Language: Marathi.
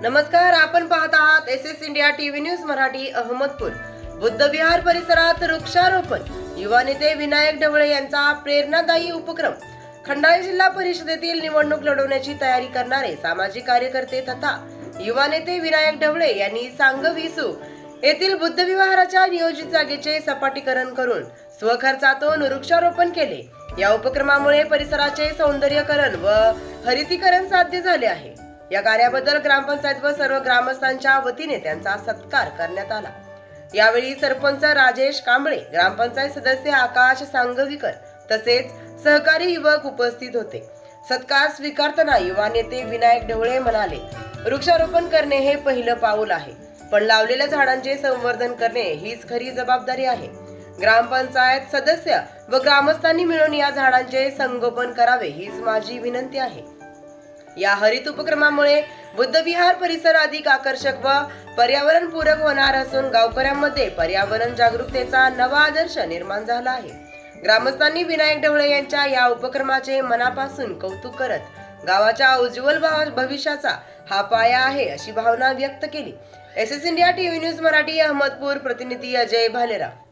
नमस्कार, आपण पाहत आहात SS India TV news Marathi. Ahmedpur Buddha Vihar परिसरात वृक्षारोपण. युवा नेते विनायक ढवळे यांचा प्रेरणादायी उपक्रम. खंडाळा जिल्हा परिषदेतील निवडणूक लढवण्याची तयारी करणारे सामाजिक कार्यकर्ते तथा युवा नेते विनायक ढवळे यांनी सांगवीसू येथील बुद्ध विहाराच्या नियोजित जागेचे सपाटीकरण करून स्वखर्चातून वृक्षारोपण केले. या उपक्रमामुळे परिसराचे सौंदर्यीकरण व हरितीकरण साध्य झाले आहे. या कार्याबद्दल ग्रामपंचायत व सर्व ग्रामस्थांच्या वतीने त्यांचा सत्कार करण्यात आला. यावेळी सरपंच राजेश कांबळे, ग्रामपंचायत सदस्य आकाश सांगवीकर तसेच सहकारी युवक उपस्थित होते. सत्कार स्वीकारताना युवा नेते विनायक ढवळे म्हणाले, वृक्षारोपण करणे हे पहिलं पाऊल आहे, पण लावलेल्या झाडांचे संवर्धन करणे हीच खरी जबाबदारी आहे. ग्रामपंचायत सदस्य व ग्रामस्थांनी मिळून या झाडांचे संगोपन करावे हीच माझी विनंती आहे. या हरित उपक्रमामुळे बुद्ध विहार परिसर अधिक आकर्षक व पर्यावरणपूरक होणार असून गावकऱ्यांमध्ये पर्यावरण जागरूकतेचा नवा आदर्श निर्माण झाला आहे. ग्रामस्थांनी विनायक ढवळे यांच्या या उपक्रमाचे मनापासून कौतुक करत गावाच्या उज्ज्वल भविष्याचा हा पाया आहे अशी भावना व्यक्त केली. SS India TV news Marathi, Ahmadpur. प्रतिनिधी अजय भालेराव.